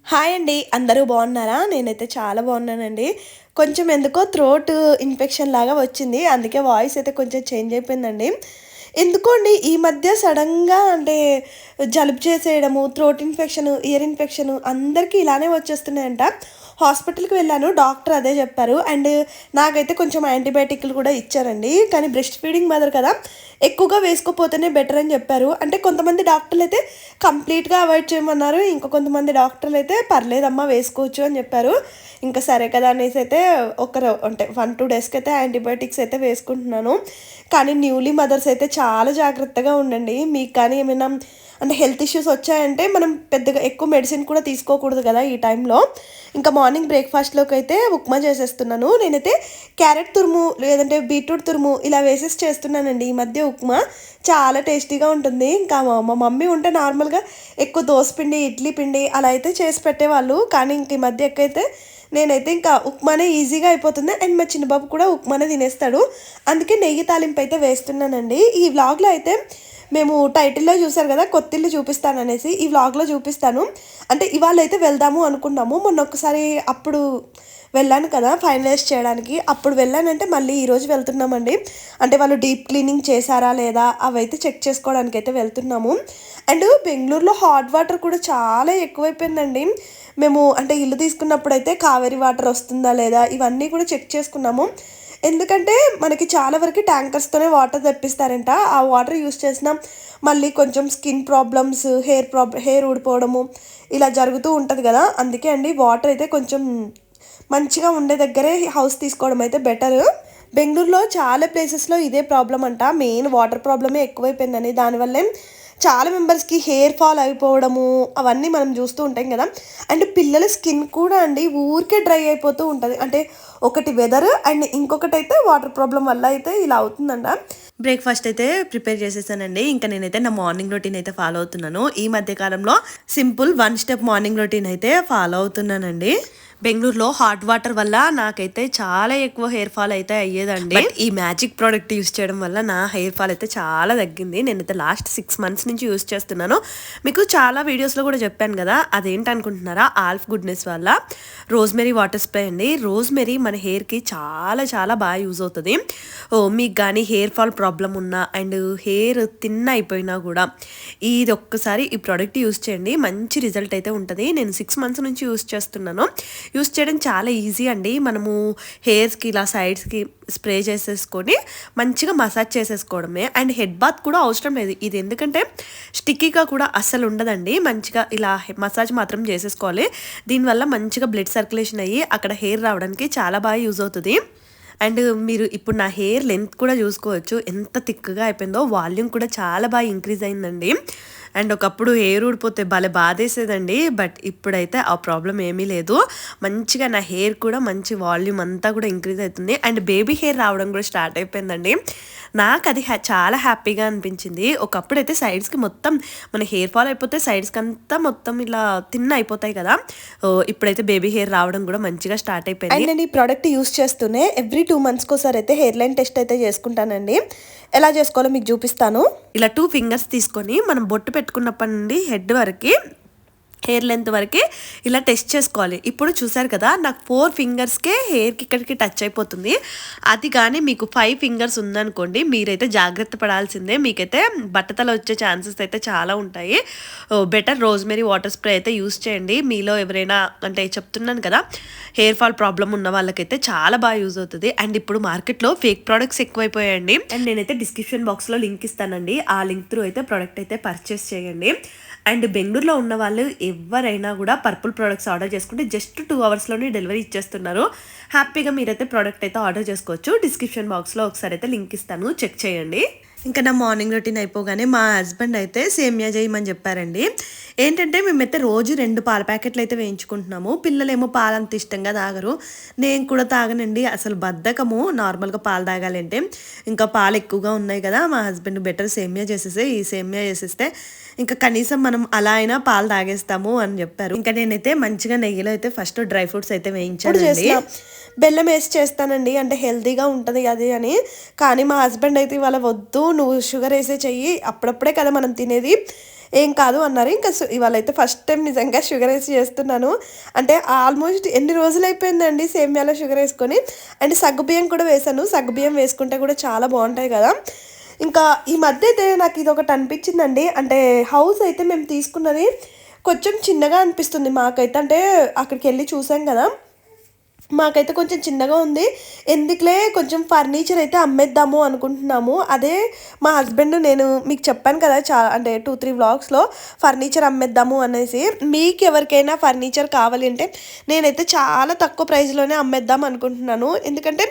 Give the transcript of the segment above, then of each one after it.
Hi అండి. అందరూ బాగున్నారా? నేనైతే చాలా బాగున్నానండి. కొంచెం ఎందుకో థ్రోట్ ఇన్ఫెక్షన్ లాగా వచ్చింది. అందుకే వాయిస్ అయితే కొంచెం చేంజ్ అయిపోయిందండి. ఎందుకో అండి ఈ మధ్య సడన్‌గా అంటే జలుబు చేసేయడము, థ్రోట్ ఇన్ఫెక్షన్, ఇయర్ ఇన్ఫెక్షన్ అందరికీ ఇలానే వచ్చేస్తున్నాయంట. హాస్పిటల్‌కి వెళ్ళాను. డాక్టర్ అదే చెప్పారు. అండ్ నాకైతే కొంచెం యాంటీబయాటిక్‌లు కూడా ఇచ్చారండి. కానీ బ్రెస్ట్ ఫీడింగ్ మదర్ కదా! ఎక్కువగా వేసుకోపోతేనే బెటర్ అని చెప్పారు. అంటే కొంతమంది డాక్టర్‌లయితే కంప్లీట్‌గా అవాయిడ్ చేయమన్నారు. ఇంకా కొంతమంది డాక్టర్‌లయితే పర్లేదమ్మా వేసుకోవచ్చు అని చెప్పారు. ఇంకా సరే కదా అనేసి అయితే అంటే 1, 2 డేస్‌కి అయితే యాంటీబయాటిక్స్ అయితే వేసుకుంటున్నాను. కానీ న్యూలీ మదర్స్ అయితే చాలా జాగ్రత్తగా ఉండండి. మీకు కానీ ఏమైనా అంటే హెల్త్ ఇష్యూస్ వచ్చాయంటే మనం పెద్దగా ఎక్కువ మెడిసిన్ కూడా తీసుకోకూడదు కదా ఈ టైంలో. ఇంకా మార్నింగ్ బ్రేక్‌ఫాస్ట్‌లోకి అయితే ఉప్మా చేసేస్తున్నాను. నేనైతే క్యారెట్ తురుము లేదంటే బీట్రూట్ తురుము ఇలా వేసేసి చేస్తున్నానండి ఈ మధ్య ఉప్మా. చాలా టేస్టీగా ఉంటుంది. ఇంకా మా మమ్మీ ఉంటే నార్మల్‌గా ఎక్కువ దోస పిండి, ఇడ్లీ పిండి అలా అయితే చేసి పెట్టేవాళ్ళు. కానీ ఇంక ఈ మధ్య ఎక్కైతే నేనైతే ఇంకా ఉప్మానే ఈజీగా అయిపోతుంది. అండ్ మా చిన్న బాబు కూడా ఉప్మానే తినేస్తాడు. అందుకే నెయ్యి తాలింపు అయితే వేస్తున్నానండి. ఈ వ్లాగ్‌లో అయితే మేము టైటిల్‌లో చూసారు కదా! కొత్తిల్లు చూపిస్తాననేసి. ఈ వ్లాగ్‌లో చూపిస్తాను. అంటే ఇవాళైతే వెళ్దాము అనుకున్నాము. మొన్న ఒక్కసారి అప్పుడు వెళ్ళాను కదా! ఫైనలైజ్ చేయడానికి. అప్పుడు వెళ్ళానంటే మళ్ళీ ఈరోజు వెళ్తున్నామండి. అంటే వాళ్ళు డీప్ క్లీనింగ్ చేశారా లేదా అవైతే చెక్ చేసుకోవడానికైతే వెళ్తున్నాము. అండ్ బెంగుళూరులో హాట్ వాటర్ కూడా చాలా ఎక్కువైపోయిందండి. మేము అంటే ఇల్లు తీసుకున్నప్పుడైతే కావేరీ వాటర్ వస్తుందా లేదా ఇవన్నీ కూడా చెక్ చేసుకున్నాము. ఎందుకంటే మనకి చాలా వరకు ట్యాంకర్స్తోనే వాటర్ తెప్పిస్తారంట. ఆ వాటర్ యూజ్ చేసినా మళ్ళీ కొంచెం స్కిన్ ప్రాబ్లమ్స్, హెయిర్ ఊడిపోవడము ఇలా జరుగుతూ ఉంటది గదా! అందుకే అండి వాటర్ అయితే కొంచెం మంచిగా ఉండే దగ్గరే హౌస్ తీసుకోవడం అయితే బెటరు. బెంగుళూరులో చాలా ప్లేసెస్‌లో ఇదే ప్రాబ్లమ్ అంట. మెయిన్ వాటర్ ప్రాబ్లమే ఎక్కువైపోయిందని. దానివల్లే చాలా మెంబర్స్‌కి హెయిర్ ఫాల్ అయిపోవడము అవన్నీ మనం చూస్తూ ఉంటాం కదా! అండ్ పిల్లల స్కిన్ కూడా అండి ఊరికే డ్రై అయిపోతూ ఉంటది. అంటే ఒకటి వెదర్ అండ్ ఇంకొకటైతే వాటర్ ప్రాబ్లమ్ వల్ల అయితే ఇలా అవుతుందంట. బ్రేక్‌ఫాస్ట్ అయితే ప్రిపేర్ చేసేసానండి. ఇంకా నేనైతే నా మార్నింగ్ రొటీన్ అయితే ఫాలో అవుతున్నాను. ఈ మధ్య కాలంలో సింపుల్ 1 స్టెప్ మార్నింగ్ రొటీన్ అయితే ఫాలో అవుతున్నానండి. బెంగుళూరులో హాట్ వాటర్ వల్ల నాకైతే చాలా ఎక్కువ హెయిర్ ఫాల్ అయితే అయ్యేదండి. బట్ ఈ మ్యాజిక్ ప్రోడక్ట్ యూస్ చేయడం వల్ల నా హెయిర్ ఫాల్ అయితే చాలా తగ్గింది. నేనైతే లాస్ట్ 6 మంత్స్ నుంచి యూస్ చేస్తున్నాను. మీకు చాలా వీడియోస్లో కూడా చెప్పాను కదా, అదేంటనుకుంటున్నారా, ఆల్ఫ్ గుడ్నెస్ వల్ల రోజ్మెరీ వాటర్ స్ప్రే అండి. రోజ్మెరీ మన హెయిర్కి చాలా చాలా బాగా యూజ్ అవుతుంది. మీకు కానీ హెయిర్ ఫాల్ ప్రాబ్లం ఉన్నా అండ్ హెయిర్ థిన్ అయిపోయినా కూడా ఇది ఒక్కసారి ఈ ప్రోడక్ట్ యూస్ చేయండి, మంచి రిజల్ట్ అయితే ఉంటుంది. నేను 6 మంత్స్ నుంచి యూస్ చేస్తున్నాను. యూస్ చేయడం చాలా ఈజీ అండి. మనము హెయిర్స్కి ఇలా సైడ్స్కి స్ప్రే చేసేసుకొని మంచిగా మసాజ్ చేసేసుకోవడమే. అండ్ హెడ్ బాత్ కూడా అవసరం లేదు ఇది, ఎందుకంటే స్టిక్కీగా కూడా అస్సలు ఉండదండి. మంచిగా ఇలా మసాజ్ మాత్రం చేసేసుకోవాలి. దీనివల్ల మంచిగా బ్లడ్ సర్క్యులేషన్ అయ్యి అక్కడ హెయిర్ రావడానికి చాలా బాగా యూజ్ అవుతుంది. అండ్ మీరు ఇప్పుడు నా హెయిర్ లెంత్ కూడా చూసుకోవచ్చు, ఎంత థిక్గా అయిపోయిందో. వాల్యూమ్ కూడా చాలా బాగా ఇంక్రీజ్ అయిందండి. అండ్ ఒకప్పుడు హెయిర్ ఊడిపోతే భలే బాధేసేదండి. బట్ ఇప్పుడైతే ఆ ప్రాబ్లం ఏమీ లేదు. మంచిగా నా హెయిర్ కూడా మంచి వాల్యూమ్ అంతా కూడా ఇంక్రీజ్ అవుతుంది. అండ్ బేబీ హెయిర్ రావడం కూడా స్టార్ట్ అయిపోయిందండి. నాకు అది చాలా హ్యాపీగా అనిపించింది. ఒకప్పుడైతే సైడ్స్కి మొత్తం మన హెయిర్ ఫాల్ అయిపోతే సైడ్స్కి అంతా మొత్తం ఇలా థిన్ అయిపోతాయి కదా. ఇప్పుడైతే బేబీ హెయిర్ రావడం కూడా మంచిగా స్టార్ట్ అయిపోయింది. అండ్ నేను ఈ ప్రోడక్ట్ యూస్ చేస్తూనే ఎవ్రీ 2 మంత్స్కి ఒకసారి అయితే హెయిర్ లైన్ టెస్ట్ అయితే చేసుకుంటానండి. ఎలా చేసుకోవాలో మీకు చూపిస్తాను. ఇలా 2 ఫింగర్స్ తీసుకొని మనం బొట్టు పెట్టుకున్నప్పటి నుండి హెడ్ వరకు హెయిర్ లెంత్ వరకే ఇలా టెస్ట్ చేసుకోవాలి. ఇప్పుడు చూసారు కదా, నాకు 4 ఫింగర్స్కే హెయిర్కి ఇక్కడికి టచ్ అయిపోతుంది. అది కానీ మీకు 5 ఫింగర్స్ ఉందనుకోండి, మీరైతే జాగ్రత్త పడాల్సిందే. మీకైతే బట్టతల వచ్చే ఛాన్సెస్ అయితే చాలా ఉంటాయి. బెటర్ రోజ్మెరీ వాటర్ స్ప్రే అయితే యూస్ చేయండి. మీలో ఎవరైనా అంటే చెప్తున్నాను కదా, హెయిర్ ఫాల్ ప్రాబ్లం ఉన్న వాళ్ళకైతే చాలా బాగా యూజ్ అవుతుంది. అండ్ ఇప్పుడు మార్కెట్లో ఫేక్ ప్రోడక్ట్స్ ఎక్కువైపోయాయండి. అండ్ నేనైతే డిస్క్రిప్షన్ బాక్స్లో లింక్ ఇస్తానండి. ఆ లింక్ త్రూ అయితే ప్రోడక్ట్ అయితే పర్చేస్ చేయండి. అండ్ బెంగళూరులో ఉన్న వాళ్ళు ఎవరైనా కూడా పర్పుల్ ప్రోడక్ట్స్ ఆర్డర్ చేసుకుంటే జస్ట్ 2 అవర్స్లోనే డెలివరీ ఇచ్చేస్తున్నారు. హ్యాపీగా మీరైతే ప్రోడక్ట్ అయితే ఆర్డర్ చేసుకోవచ్చు. డిస్క్రిప్షన్ బాక్స్లో ఒకసారి అయితే లింక్ ఇస్తాను, చెక్ చేయండి. ఇంకా నా మార్నింగ్ రొటీన్ అయిపోగానే మా హస్బెండ్ అయితే సేమియా చేయమని చెప్పారండి. ఏంటంటే మేమైతే రోజు 2 పాల ప్యాకెట్లు అయితే వేయించుకుంటున్నాము. పిల్లలేమో పాలు అంత ఇష్టంగా తాగరు, నేను కూడా తాగనండి. అసలు బద్ధకము నార్మల్గా పాలు తాగాలంటే. ఇంకా పాలు ఎక్కువగా ఉన్నాయి కదా, మా హస్బెండ్ బెటర్ సేమియా చేసేస్తే ఇంకా కనీసం మనం అలా అయినా పాలు తాగేస్తాము అని చెప్పారు. ఇంకా నేనైతే మంచిగా నెయ్యిలో అయితే ఫస్ట్ డ్రై ఫ్రూట్స్ అయితే వేయించానండి. బెల్లం వేసి చేస్తానండి, అంటే హెల్తీగా ఉంటుంది అది అని. కానీ మా హస్బెండ్ అయితే ఇవాళ వద్దు, నువ్వు షుగర్ వేసే చెయ్యి, అప్పుడప్పుడే కదా మనం తినేది, ఏం కాదు అన్నారు. ఇంకా ఇవాళైతే ఫస్ట్ టైం నిజంగా షుగర్ వేసి చేస్తున్నాను. అంటే ఆల్మోస్ట్ ఎన్ని రోజులైపోయిందండి సేమియాలో షుగర్ వేసుకొని. అండ్ సగ్గుబియ్యం కూడా వేశాను. సగ్గుబియ్యం వేసుకుంటే కూడా చాలా బాగుంటాయి కదా. ఇంకా ఈ మధ్య అయితే నాకు ఇది ఒకటి అనిపించిందండి. అంటే హౌస్ అయితే మేము తీసుకున్నది కొంచెం చిన్నగా అనిపిస్తుంది మాకైతే. అంటే అక్కడికి వెళ్ళి చూసాం కదా, మాకైతే కొంచెం చిన్నగా ఉంది. ఎందుకులే కొంచెం ఫర్నిచర్ అయితే అమ్మేద్దాము అనుకుంటున్నాము. అదే మా హస్బెండ్ నేను మీకు చెప్పాను కదా, అంటే 2-3 వ్లాగ్స్లో ఫర్నిచర్ అమ్మేద్దాము అనేసి. మీకు ఎవరికైనా ఫర్నిచర్ కావాలి అంటే నేనైతే చాలా తక్కువ ప్రైస్లోనే అమ్మేద్దాం అనుకుంటున్నాను. ఎందుకంటే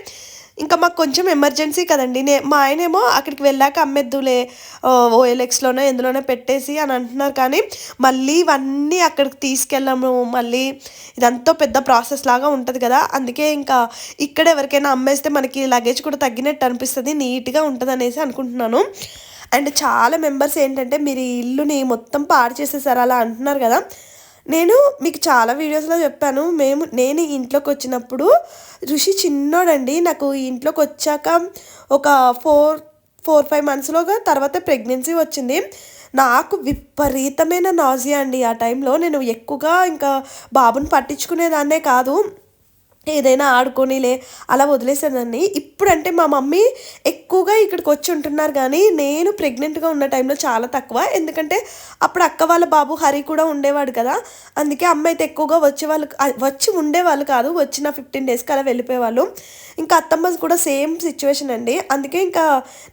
ఇంకా మాకు కొంచెం ఎమర్జెన్సీ కదండి. మా ఆయనేమో అక్కడికి వెళ్ళాక అమ్మేద్దులే ఓఎల్ఎక్స్లోనో ఎందులోనో పెట్టేసి అని అంటున్నారు. కానీ మళ్ళీ ఇవన్నీ అక్కడికి తీసుకెళ్ళాము, మళ్ళీ ఇదంతా పెద్ద ప్రాసెస్ లాగా ఉంటుంది కదా. అందుకే ఇంకా ఇక్కడ ఎవరికైనా అమ్మేస్తే మనకి లగేజ్ కూడా తగ్గినట్టు అనిపిస్తుంది, నీట్గా ఉంటుంది అనేసి అనుకుంటున్నాను. అండ్ చాలా మెంబర్స్ ఏంటంటే మీరు ఈ ఇల్లుని మొత్తం పాడు చేసేసారు అలా అంటున్నారు కదా. నేను మీకు చాలా వీడియోస్లో చెప్పాను, నేను ఇంట్లోకి వచ్చినప్పుడు ఋషి చిన్నోడండి. నాకు ఈ ఇంట్లోకి వచ్చాక ఒక 4-5 మంత్స్లోగా తర్వాత ప్రెగ్నెన్సీ వచ్చింది. నాకు విపరీతమైన నాజియా అండి. ఆ టైంలో నేను ఎక్కువగా ఇంకా బాబుని పట్టించుకునేదాన్నే కాదు, ఏదైనా ఆడుకోనిలే అలా వదిలేసేదాన్ని. ఇప్పుడంటే మా మమ్మీ ఎక్కువగా ఇక్కడికి వచ్చి ఉంటున్నారు, కానీ నేను ప్రెగ్నెంట్గా ఉన్న టైంలో చాలా తక్కువ. ఎందుకంటే అప్పుడు అక్క వాళ్ళ బాబు హరి కూడా ఉండేవాడు కదా. అందుకే అమ్మ అయితే ఎక్కువగా వచ్చి ఉండేవాళ్ళు కాదు. వచ్చిన 15 డేస్కి అలా వెళ్ళిపోయేవాళ్ళు. ఇంకా అత్తమ్మ కూడా సేమ్ సిచ్యువేషన్ అండి. అందుకే ఇంకా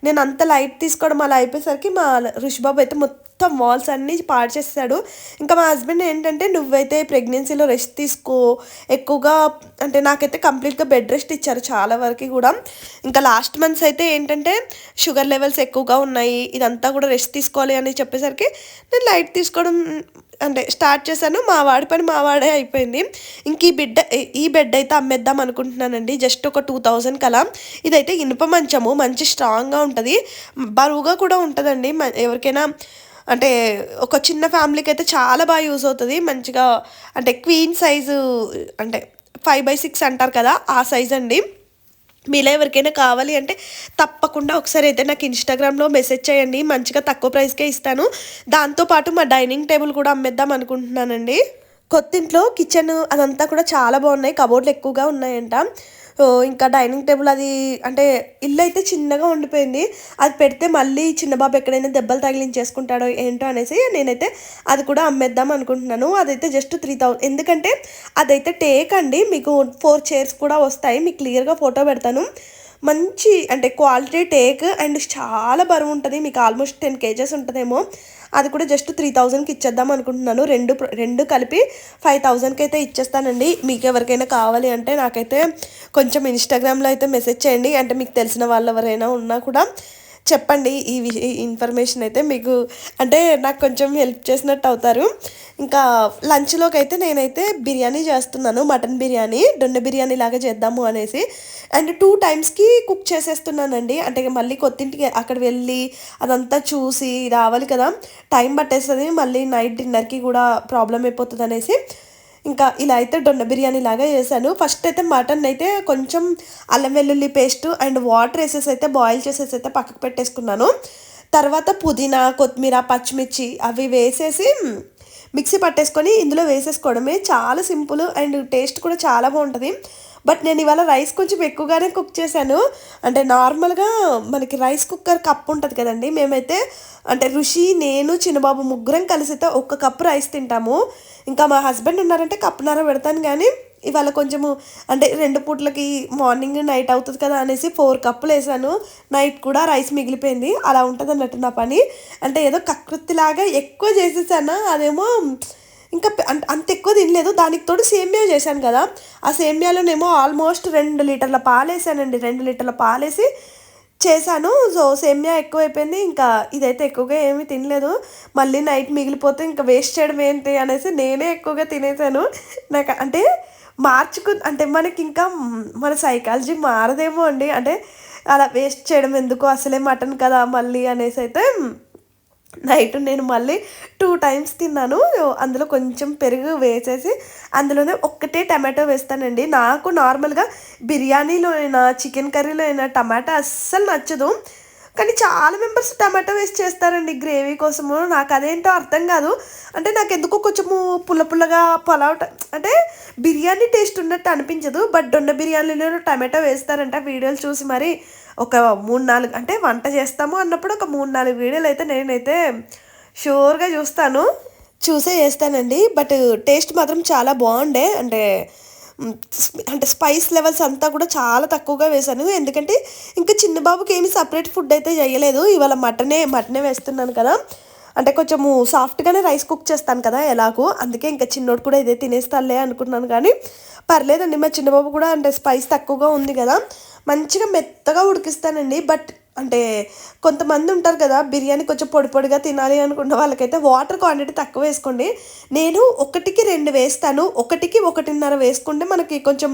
నేను అంత లైట్ తీసుకోవడం అలా అయిపోయేసరికి మా ఋషిబాబు అయితే మొత్తం వాల్స్ అన్నీ పాడు చేస్తాడు. ఇంకా మా హస్బెండ్ ఏంటంటే నువ్వైతే ప్రెగ్నెన్సీలో రెస్ట్ తీసుకో ఎక్కువగా, అంటే నాకైతే కంప్లీట్గా బెడ్ రెస్ట్ ఇచ్చారు చాలా వరకు కూడా. ఇంకా లాస్ట్ మంత్స్ అయితే ఏంటంటే షుగర్ లెవెల్స్ ఎక్కువగా ఉన్నాయి, ఇదంతా కూడా రెస్ట్ తీసుకోవాలి అని చెప్పేసరికి నేను లైట్ తీసుకోవడం అంటే స్టార్ట్ చేశాను. మా వాడి పని మా వాడే అయిపోయింది. ఇంక ఈ బెడ్ అయితే అమ్మేద్దాం అనుకుంటున్నానండి. జస్ట్ ఒక 2000 కలా. ఇదైతే ఇనుప మంచము, మంచి స్ట్రాంగ్గా ఉంటుంది, బరువుగా కూడా ఉంటుందండి. ఎవరికైనా అంటే ఒక చిన్న ఫ్యామిలీకి అయితే చాలా బాగా యూజ్ అవుతుంది. మంచిగా అంటే క్వీన్ సైజు, అంటే 5/6 అంటారు కదా, ఆ సైజ్ అండి. మీలో ఎవరికైనా కావాలి అంటే తప్పకుండా ఒకసారి అయితే నాకు ఇన్స్టాగ్రామ్లో మెసేజ్ చేయండి, మంచిగా తక్కువ ప్రైస్కే ఇస్తాను. దాంతోపాటు మా డైనింగ్ టేబుల్ కూడా అమ్మేద్దాం అనుకుంటున్నానండి. కొత్తింట్లో కిచెన్ అదంతా కూడా చాలా బాగున్నాయి, కబోర్డ్లు ఎక్కువగా ఉన్నాయంట. ఇంకా డైనింగ్ టేబుల్ అది అంటే ఇల్లు అయితే చిన్నగా ఉండిపోయింది, అది పెడితే మళ్ళీ చిన్న బాబు ఎక్కడైనా దెబ్బలు తగిలించేసుకుంటాడో ఏంటో అనేసి నేనైతే అది కూడా అమ్మేద్దాం అనుకుంటున్నాను. అదైతే జస్ట్ 3000. ఎందుకంటే అదైతే టేక్ అండి, మీకు 4 చైర్స్ కూడా వస్తాయి. మీకు క్లియర్గా ఫోటో పెడతాను. మంచి అంటే క్వాలిటీ టేక్ అండ్ చాలా బరువు ఉంటుంది, మీకు ఆల్మోస్ట్ 10 kgs ఉంటుందేమో. అది కూడా జస్ట్ 3000కి ఇచ్చేద్దాం అనుకుంటున్నాను. రెండు కలిపి 5000కి అయితే ఇచ్చేస్తానండి. మీకు ఎవరికైనా కావాలి అంటే నాకైతే కొంచెం ఇన్స్టాగ్రామ్లో అయితే మెసేజ్ చేయండి. అంటే మీకు తెలిసిన వాళ్ళు ఎవరైనా ఉన్నా కూడా చెప్పండి. ఈ ఇన్ఫర్మేషన్ అయితే మీకు అంటే నాకు కొంచెం హెల్ప్ చేసినట్టు అవుతారు. ఇంకా లంచ్లోకి అయితే నేనైతే బిర్యానీ చేస్తున్నాను, మటన్ బిర్యానీ, దొండ బిర్యానీ లాగా చేద్దాము అనేసి. అండ్ 2 టైమ్స్కి కుక్ చేసేస్తున్నానండి. అంటే మళ్ళీ కొత్తింటికి అక్కడ వెళ్ళి అదంతా చూసి రావాలి కదా, టైం పట్టేస్తుంది. మళ్ళీ నైట్ డిన్నర్కి కూడా ప్రాబ్లం అయిపోతుంది అనేసి ఇంకా ఇలా అయితే దొండ బిర్యానీ లాగా చేశాను. ఫస్ట్ అయితే మటన్ అయితే కొంచెం అల్లం వెల్లుల్లి పేస్ట్ అండ్ వాటర్ వేసేసి అయితే బాయిల్ చేసేసి అయితే పక్కకు పెట్టేసుకున్నాను. తర్వాత పుదీనా, కొత్తిమీర, పచ్చిమిర్చి అవి వేసేసి మిక్సీ పట్టేసుకొని ఇందులో వేసేసుకోవడమే. చాలా సింపుల్ అండ్ టేస్ట్ కూడా చాలా బాగుంటుంది. బట్ నేను ఇవాళ రైస్ కొంచెం ఎక్కువగానే కుక్ చేశాను. అంటే నార్మల్గా మనకి రైస్ కుక్కర్ కప్ ఉంటుంది కదండి, మేమైతే అంటే ఋషి, నేను, చిన్నబాబు ముగ్గురం కలిసి అయితే 1 కప్పు రైస్ తింటాము. ఇంకా మా హస్బెండ్ ఉన్నారంటే కప్పున్నర పెడతాను. కానీ ఇవాళ కొంచెము అంటే 2 పూట్లకి మార్నింగ్ నైట్ అవుతుంది కదా అనేసి 4 కప్పులు వేసాను. నైట్ కూడా రైస్ మిగిలిపోయింది. అలా ఉంటుంది అన్నట్టు నా పని. అంటే ఏదో కకృతిలాగా ఎక్కువ చేసేసాను. అదేమో ఇంకా అంత ఎక్కువ తినలేదు. దానికి తోడు సేమియా చేశాను కదా, ఆ సేమియాలోనేమో ఆల్మోస్ట్ 2 లీటర్ల పాలు వేసానండి. 2 లీటర్ల పాలేసి చేశాను. సో సేమియా ఎక్కువైపోయింది. ఇంకా ఇదైతే ఎక్కువగా ఏమీ తినలేదు. మళ్ళీ నైట్ మిగిలిపోతే ఇంకా వేస్ట్ చేయడం ఏంటి అనేసి నేనే ఎక్కువగా తినేసాను. నాకు అంటే అంటే మనకి ఇంకా మన సైకాలజీ మారదేమో అండి. అంటే అలా వేస్ట్ చేయడం ఎందుకు, అసలే మటన్ కదా మళ్ళీ అనేసి అయితే నైట్ నేను మళ్ళీ 2 టైమ్స్ తిన్నాను. అందులో కొంచెం పెరుగు వేసేసి అందులోనే ఒక్కటే టమాటో వేస్తానండి. నాకు నార్మల్గా బిర్యానీలో అయినా చికెన్ కర్రీలో అయినా టమాటా అస్సలు నచ్చదు. కానీ చాలా మెంబర్స్ టమాటో వేసి చేస్తారండి గ్రేవీ కోసము. నాకు అదేంటో అర్థం కాదు. అంటే నాకెందుకో కొంచెము పుల్ల పుల్లగా అంటే బిర్యానీ టేస్ట్ ఉన్నట్టు అనిపించదు. బట్ దొన్న బిర్యానీలో టమాటో వేస్తారంట వీడియోలు చూసి మరి ఒక 3, 4 అంటే వంట చేస్తాము అన్నప్పుడు ఒక 3, 4 వీడియోలు అయితే నేనైతే షూర్‌గా చూస్తాను. చూసే చేస్తానండి. బట్ టేస్ట్ మాత్రం చాలా బాగుండే. అంటే స్పైస్ లెవెల్స్ అంతా కూడా చాలా తక్కువగా వేశాను. ఎందుకంటే ఇంకా చిన్న బాబుకి ఏమి సెపరేట్ ఫుడ్ అయితే చేయలేదు. ఇవాళ మటనే వేస్తున్నాను కదా! అంటే కొంచెము సాఫ్ట్‌గానే రైస్ కుక్ చేస్తాను కదా ఎలాగో. అందుకే ఇంకా చిన్నోడు కూడా ఇదే తినేస్తాడులే అనుకున్నాను కానీ పర్లేదండి. మా చిన్న బాబు కూడా అంటే స్పైస్ తక్కువగా ఉంది కదా! మంచిగా మెత్తగా ఉడికిస్తానండి. బట్ అంటే కొంతమంది ఉంటారు కదా బిర్యానీ కొంచెం పొడి పొడిగా తినాలి అనుకున్న వాళ్ళకైతే వాటర్ క్వాంటిటీ తక్కువ వేసుకోండి. నేను 1కి 2 వేస్తాను. 1కి 1.5 వేసుకుంటే మనకి కొంచెం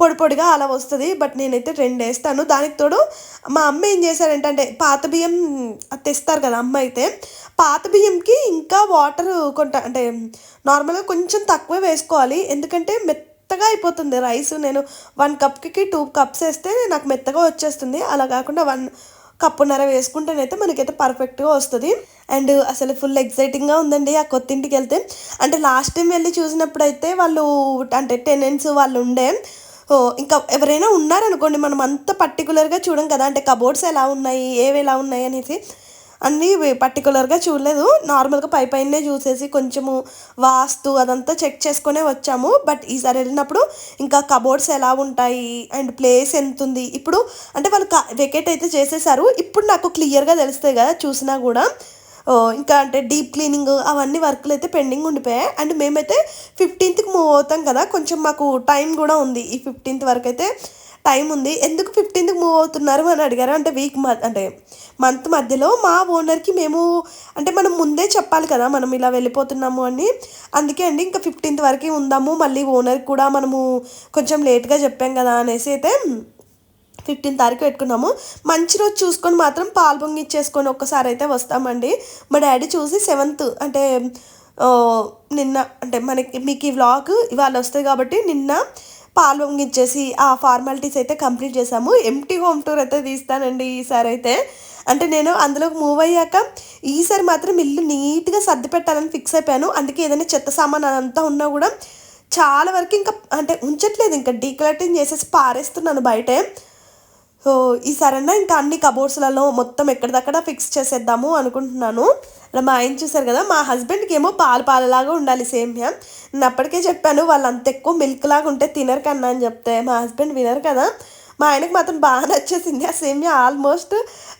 పొడి పొడిగా అలా వస్తుంది. బట్ నేనైతే 2 వేస్తాను. దానికి తోడు మా అమ్మ ఏం చేశారంటే అంటే పాత బియ్యం తెస్తారు కదా అమ్మ అయితే పాత బియ్యంకి ఇంకా వాటర్ అంటే నార్మల్గా కొంచెం తక్కువే వేసుకోవాలి. ఎందుకంటే మెత్తగా అయిపోతుంది రైస్. నేను 1 కప్‌కి 2 కప్స్ వేస్తే నాకు మెత్తగా వచ్చేస్తుంది. అలా కాకుండా 1 కప్పున్నర వేసుకుంటేనైతే మనకైతే పర్ఫెక్ట్‌గా వస్తది. అండ్ అసలు ఫుల్ ఎక్సైటింగ్‌గా ఉందండి ఆ కొత్తింటికి వెళ్తే. అంటే లాస్ట్ టైం వెళ్ళి చూసినప్పుడైతే వాళ్ళు అంటే టెనెంట్స్ వాళ్ళు ఉండే. ఇంకా ఎవరైనా ఉన్నారనుకోండి మనం అంత పర్టిక్యులర్‌గా చూడం కదా! అంటే కబోర్డ్స్ ఎలా ఉన్నాయి, ఏవి ఎలా ఉన్నాయి అనేసి అన్నీ పర్టిక్యులర్‌గా చూడలేదు. నార్మల్‌గా పైనే చూసేసి కొంచెము వాస్తు అదంతా చెక్ చేసుకునే వచ్చాము. బట్ ఈసారి వెళ్ళినప్పుడు ఇంకా కబోర్డ్స్ ఎలా ఉంటాయి అండ్ ప్లేస్ ఎంతుంది. ఇప్పుడు అంటే వాళ్ళు వెకేట్ అయితే చేసేసారు. ఇప్పుడు నాకు క్లియర్‌గా తెలుస్తాయి కదా చూసినా కూడా. ఇంకా అంటే డీప్ క్లీనింగ్ అవన్నీ వర్కులు అయితే పెండింగ్ ఉండిపోయాయి. అండ్ మేమైతే 15థ్‌కి మూవ్ అవుతాం కదా! కొంచెం మాకు టైం కూడా ఉంది. ఈ 15థ్ వరకైతే టైం ఉంది. ఎందుకు 15థ్‌కి మూవ్ అవుతున్నారు అని అడిగారు. అంటే అంటే మంత్ మధ్యలో మా ఓనర్‌కి మేము అంటే మనం ముందే చెప్పాలి కదా! మనం ఇలా వెళ్ళిపోతున్నాము అని. అందుకే అండి ఇంకా 15థ్ వరకే ఉందాము. మళ్ళీ ఓనర్‌కి కూడా మనము కొంచెం లేట్‌గా చెప్పాం కదా అనేసి అయితే 15 తారీఖు పెట్టుకున్నాము. మంచి రోజు చూసుకొని మాత్రం పాలు పొంగిచ్చేసుకొని ఒక్కసారి అయితే వస్తామండి. మా డ్యాడీ చూసి 7th అంటే నిన్న అంటే మీకు ఈ వ్లాగ్ ఇవాళ వస్తుంది కాబట్టి నిన్న పాలు పొంగిచ్చేసి ఆ ఫార్మాలిటీస్ అయితే కంప్లీట్ చేసాము. ఎంప్టీ హోమ్ టూర్ అయితే తీస్తానండి ఈసారి అయితే. అంటే నేను అందులోకి మూవ్ అయ్యాక ఈసారి మాత్రం ఇల్లు నీట్‌గా సర్ది పెట్టాలని ఫిక్స్ అయిపోయాను. అందుకే ఏదైనా చెత్త సామాన్ అదంతా ఉన్నా కూడా చాలా వరకు ఇంకా అంటే ఉంచట్లేదు. ఇంకా డీక్లటరింగ్ చేసేసి పారేస్తున్నాను బయటే. సో ఈసారన్నా ఇంకా అన్ని కబోర్డ్స్లలో మొత్తం ఎక్కడిదక్కడ ఫిక్స్ చేసేద్దాము అనుకుంటున్నాను. అలా మా ఆయన చూసారు కదా మా హస్బెండ్కి ఏమో పాలలాగా ఉండాలి సేమియా. నేను అప్పటికే చెప్పాను వాళ్ళు అంత ఎక్కువ మిల్క్ లాగా ఉంటే తినరు కన్నా అని చెప్తే మా హస్బెండ్ వినరు కదా. మా ఆయనకి మాత్రం బాగా నచ్చేసింది ఆ సేమియా. ఆల్మోస్ట్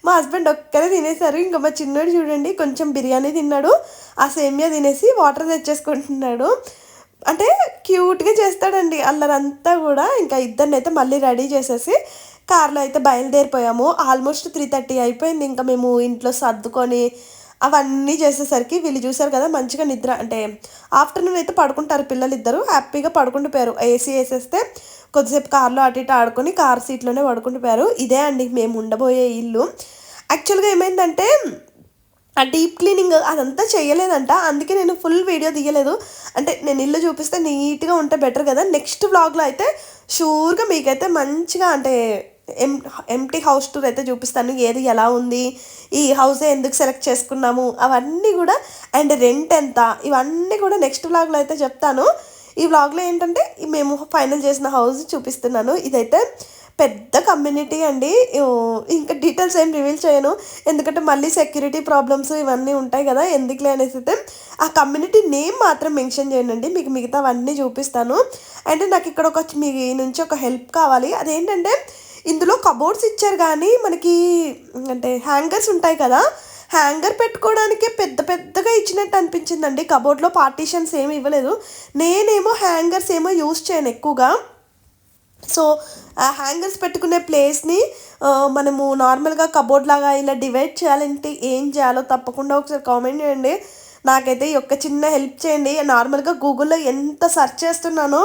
మా హస్బెండ్ ఒక్కరే తినేశారు. ఇంకా మా చిన్నోడు చూడండి కొంచెం బిర్యానీ తిన్నాడు. ఆ సేమియా తినేసి వాటర్ తెచ్చేసుకుంటున్నాడు. అంటే క్యూట్‌గా చేస్తాడండి అల్లరంతా కూడా. ఇంకా ఇద్దరినైతే మళ్ళీ రెడీ చేసేసి కార్లో అయితే బయలుదేరిపోయాము. ఆల్మోస్ట్ 3:30 అయిపోయింది. ఇంకా మేము ఇంట్లో సర్దుకొని అవన్నీ చేసేసరికి వీళ్ళు చూసారు కదా మంచిగా నిద్ర అంటే ఆఫ్టర్నూన్ అయితే పడుకుంటారు పిల్లలిద్దరూ. హ్యాపీగా పడుకుండిపోయారు. ఏసీ వేసేస్తే కొద్దిసేపు కార్లో అటు ఇటు ఆడుకొని కార్ సీట్లోనే పడుకుండిపోయారు. ఇదే అండి మేము ఉండబోయే ఇల్లు. యాక్చువల్‌గా ఏమైందంటే ఆ డీప్ క్లీనింగ్ అదంతా చేయలేదంట. అందుకే నేను ఫుల్ వీడియో తీయలేదు. అంటే నేను ఇల్లు చూపిస్తే నీట్‌గా ఉంటే బెటర్ కదా! నెక్స్ట్ వ్లాగ్‌లో అయితే షూర్‌గా మీకైతే మంచిగా అంటే ఎంప్టీ హౌస్ టూర్ అయితే చూపిస్తాను. ఏది ఎలా ఉంది, ఈ హౌసే ఎందుకు సెలెక్ట్ చేసుకున్నాము అవన్నీ కూడా అండ్ రెంట్ ఎంత ఇవన్నీ కూడా నెక్స్ట్ వ్లాగ్‌లో అయితే చెప్తాను. ఈ వ్లాగ్‌లో ఏంటంటే మేము ఫైనల్ చేసిన హౌస్ చూపిస్తున్నాను. ఇదైతే పెద్ద కమ్యూనిటీ అండి. ఇంకా డీటెయిల్స్ ఏం రివీల్ చేయను. ఎందుకంటే మళ్ళీ సెక్యూరిటీ ప్రాబ్లమ్స్ ఇవన్నీ ఉంటాయి కదా! ఎందుకులే అనేసి అయితే ఆ కమ్యూనిటీ నేమ్ మాత్రం మెన్షన్ చేయనండి. మీకు మిగతావన్నీ చూపిస్తాను. అండ్ నాకు ఇక్కడ మీ నుంచి ఒక హెల్ప్ కావాలి. అదేంటంటే ఇందులో కబోర్డ్స్ ఇచ్చారు కానీ మనకి అంటే హ్యాంగర్స్ ఉంటాయి కదా! హ్యాంగర్ పెట్టుకోవడానికే పెద్దగా ఇచ్చినట్టు అనిపించిందండి. కబోర్డ్‌లో పార్టీషన్స్ ఏమి ఇవ్వలేదు. నేనేమో హ్యాంగర్స్ ఏమో యూజ్ చేయను ఎక్కువగా. సో ఆ హ్యాంగర్స్ పెట్టుకునే ప్లేస్ని మనము నార్మల్గా కబోర్డ్ లాగా ఇలా డివైడ్ చేయాలంటే ఏం చేయాలో తప్పకుండా ఒకసారి కామెంట్ చేయండి. నాకైతే ఈ ఒక్క చిన్న హెల్ప్ చేయండి. నార్మల్గా గూగుల్లో ఎంత సెర్చ్ చేస్తున్నానో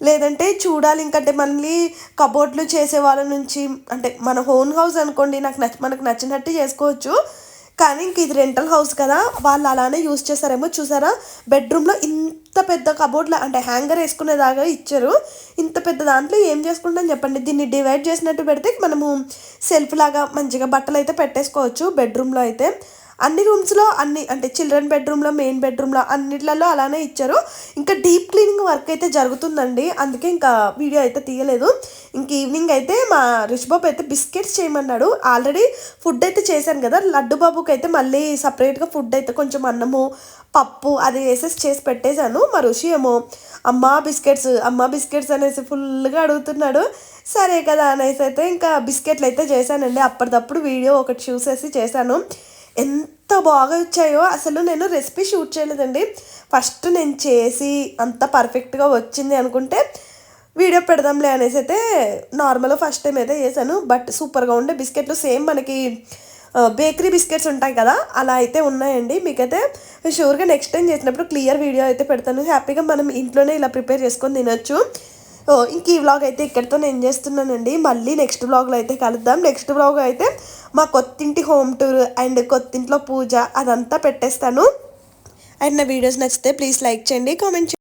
లేదంటే చూడాలి. ఇంకంటే మళ్ళీ కబోర్డ్లు చేసే వాళ్ళ నుంచి అంటే మన ఓన్ హౌస్ అనుకోండి మనకు నచ్చినట్టు చేసుకోవచ్చు. కానీ ఇంక ఇది రెంటల్ హౌస్ కదా, వాళ్ళు అలానే యూజ్ చేస్తారేమో. చూసారా బెడ్రూమ్లో ఇంత పెద్ద కబోర్డ్లో అంటే హ్యాంగర్ వేసుకునేదాకా ఇచ్చారు. ఇంత పెద్ద దాంట్లో ఏం చేసుకుంటాం చెప్పండి. దీన్ని డివైడ్ చేసినట్టు పెడితే మనము సెల్ఫ్ లాగా మంచిగా బట్టలు అయితే పెట్టేసుకోవచ్చు. బెడ్రూమ్లో అయితే అన్ని రూమ్స్లో అన్ని అంటే చిల్డ్రన్ బెడ్రూమ్లో, మెయిన్ బెడ్రూమ్లో అన్నిట్లలో అలానే ఇచ్చారు. ఇంకా డీప్ క్లీనింగ్ వర్క్ అయితే జరుగుతుందండి, అందుకే ఇంకా వీడియో అయితే తీయలేదు. ఇంక ఈవినింగ్ అయితే మా రిషిబాబు అయితే బిస్కెట్స్ చేయమన్నాడు. ఆల్రెడీ ఫుడ్ అయితే చేశాను కదా, లడ్డు బాబుకి అయితే మళ్ళీ సపరేట్గా ఫుడ్ అయితే కొంచెం అన్నము పప్పు అది వేసేసి చేసి పెట్టేశాను. మా ఋషి ఏమో అమ్మా బిస్కెట్స్ అనేసి ఫుల్గా అడుగుతున్నాడు. సరే కదా అనేసి అయితే ఇంకా బిస్కెట్లు అయితే చేశానండి. అప్పటిదప్పుడు వీడియో ఒకటి చూసేసి చేశాను. ఎంత బాగా వచ్చాయో అసలు. నేను రెసిపీ షూట్ చేయలేదండి, ఫస్ట్ నేను చేసి అంత పర్ఫెక్ట్గా వచ్చింది అనుకుంటే వీడియో పెడదాంలే అనేసి అయితే నార్మల్గా ఫస్ట్ టైం అయితే చేశాను. బట్ సూపర్గా ఉండే బిస్కెట్లు సేమ్ మనకి బేకరీ బిస్కెట్స్ ఉంటాయి కదా అలా అయితే ఉన్నాయండి. మీకైతే షూర్గా నెక్స్ట్ టైం చేసినప్పుడు క్లియర్ వీడియో అయితే పెడతాను. హ్యాపీగా మనం ఇంట్లోనే ఇలా ప్రిపేర్ చేసుకొని తినొచ్చు. ఇంక ఈ వ్లాగ్ అయితే ఇక్కడితో నేను చేస్తున్నానండి. మళ్ళీ నెక్స్ట్ వ్లాగ్లో అయితే కలుద్దాం. నెక్స్ట్ వ్లాగ్ అయితే మా కొత్తింటి హోమ్ టూర్ అండ్ కొత్తింట్లో పూజ అదంతా పెట్టేస్తాను. అండ్ నా వీడియోస్ నచ్చితే ప్లీజ్ లైక్ చేయండి, కామెంట్ చేయండి.